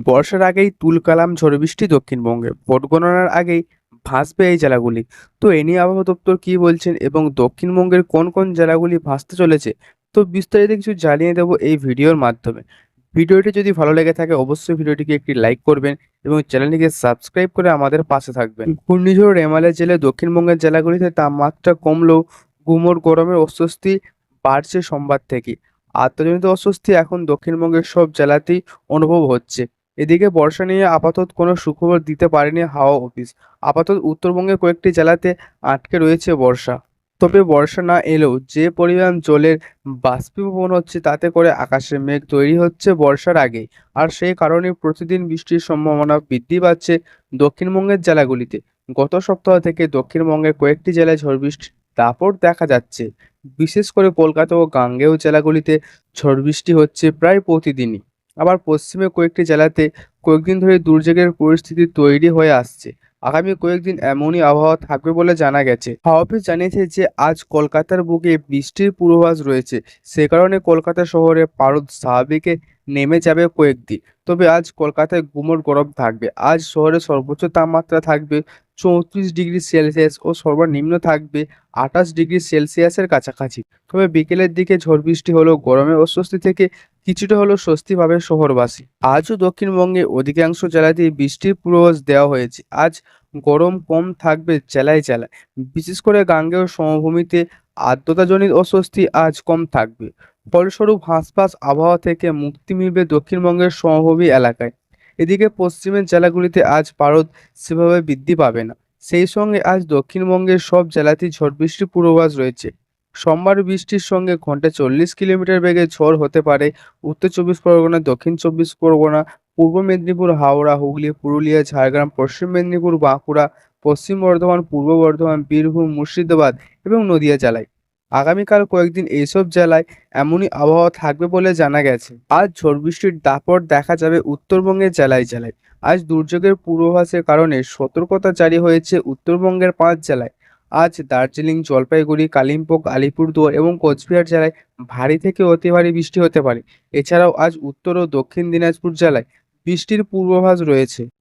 বর্ষার আগেই তুলকালাম ঝড় বৃষ্টি দক্ষিণবঙ্গে, ভোট গণনার আগেই ভাসবে এই জেলাগুলি। তো এ নিয়ে আবহাওয়া দপ্তর কি বলছেন এবং দক্ষিণবঙ্গের কোন কোন জেলাগুলি ভাসতে চলেছে, তো বিস্তারিত কিছু জানিয়ে দেবো এই ভিডিওর মাধ্যমে। ভিডিওটি যদি ভালো লেগে থাকে অবশ্যই ভিডিওটিকে একটি লাইক করবেন এবং চ্যানেলটিকে সাবস্ক্রাইব করে আমাদের পাশে থাকবেন। ঘূর্ণিঝড় রেমালের জেলে দক্ষিণবঙ্গের জেলাগুলিতে তাপমাত্রা কমলেও গুমোট গরমের অস্বস্তি বাড়ছে সোমবার থেকে। আর্দ্রজনিত অস্বস্তি এখন দক্ষিণবঙ্গের সব জেলাতেই অনুভব হচ্ছে। এদিকে বর্ষা নিয়ে আপাতত কোনো সুখবর দিতে পারেনি হাওয়া অফিস। আপাতত উত্তরবঙ্গের কয়েকটি জেলাতে আটকে রয়েছে বর্ষা। তবে বর্ষা না এলেও যে পরিমাণ জলের বাষ্পীভবন হচ্ছে তাতে করে আকাশে মেঘ তৈরি হচ্ছে বর্ষার আগেই। আর সেই কারণে প্রতিদিন বৃষ্টির সম্ভাবনা বৃদ্ধি পাচ্ছে দক্ষিণবঙ্গের জেলাগুলিতে। গত সপ্তাহ থেকে দক্ষিণবঙ্গের কয়েকটি জেলায় ঝড় বৃষ্টির দাপট দেখা যাচ্ছে। বিশেষ করে কলকাতা ও গাঙ্গেয় জেলাগুলিতে ঝড় বৃষ্টি হচ্ছে প্রায় প্রতিদিনই। আবার পশ্চিমে কয়েকটি জেলাতে কয়েকদিন ধরে দুর্যোগের পরিস্থিতি তৈরি হয়ে আসছে। আগামী কয়েকদিন এমনই আবহাওয়া থাকবে বলে জানা গেছে। হাওয়া অফিস জানিয়েছে যে আজ কলকাতার বুকে বৃষ্টির পূর্বাভাস রয়েছে। সে কারণে কলকাতা শহরে পারদ স্বাভাবিকে নেমে যাবে কয়েকদিন। তবে আজ কলকাতায় গুমোট গরম থাকবে। আজ শহরে সর্বোচ্চ তাপমাত্রা থাকবে 34 ডিগ্রি সেলসিয়াস ও সর্বনিম্ন থাকবে 28 ডিগ্রি সেলসিয়াসের কাছাকাছি। তবে বিকেলের দিকে ঝড় বৃষ্টি হলেও গরমের অস্বস্তি থেকে কিছুটা হলেও স্বস্তি পাবে শহরবাসী। আজও দক্ষিণবঙ্গে অধিকাংশ জেলাতেই বৃষ্টির পূর্বাভাস দেওয়া হয়েছে। আজ গরম কম থাকবে জেলায় জেলায়। বিশেষ করে গাঙ্গেয় সমভূমিতে আর্দ্রতাজনিত অস্বস্তি আজ কম থাকবে। ফলস্বরূপ হাঁসফাঁস আবহাওয়া থেকে মুক্তি মিলবে দক্ষিণবঙ্গের সমভূমি এলাকায়। এদিকে পশ্চিমের জেলাগুলিতে আজ পারদ সেভাবে বৃদ্ধি পাবে না। সেই সঙ্গে আজ দক্ষিণবঙ্গের সব জেলাতেই ঝড় বৃষ্টির পূর্বাভাস রয়েছে। সোমবার বৃষ্টির সঙ্গে ঘন্টায় 40 কিলোমিটার বেগে ঝড় হতে পারে উত্তর চব্বিশ পরগনা, দক্ষিণ চব্বিশ পরগনা, পূর্ব মেদিনীপুর, হাওড়া, হুগলি, পুরুলিয়া, ঝাড়গ্রাম, পশ্চিম মেদিনীপুর, বাঁকুড়া, পশ্চিম বর্ধমান, পূর্ব বর্ধমান, বীরভূম, মুর্শিদাবাদ এবং নদিয়া জেলায়। আগামীকাল কয়েকদিন এইসব জেলায় এমনই আবহাওয়া থাকবে বলে জানা গেছে। আজ ঝড় বৃষ্টির দাপট দেখা যাবে উত্তরবঙ্গের জেলায় জেলায়। আজ দুর্যোগের পূর্বাভাসের কারণে সতর্কতা জারি হয়েছে উত্তরবঙ্গের 5 জেলায়। আজ দার্জিলিং, জলপাইগুড়ি, কালিম্পং, আলিপুরদুয়ার এবং কোচবিহার জেলায় ভারী থেকে অতি ভারী বৃষ্টি হতে পারে। এছাড়াও আজ উত্তর ও দক্ষিণ দিনাজপুর জেলায় বৃষ্টির পূর্বাভাস রয়েছে।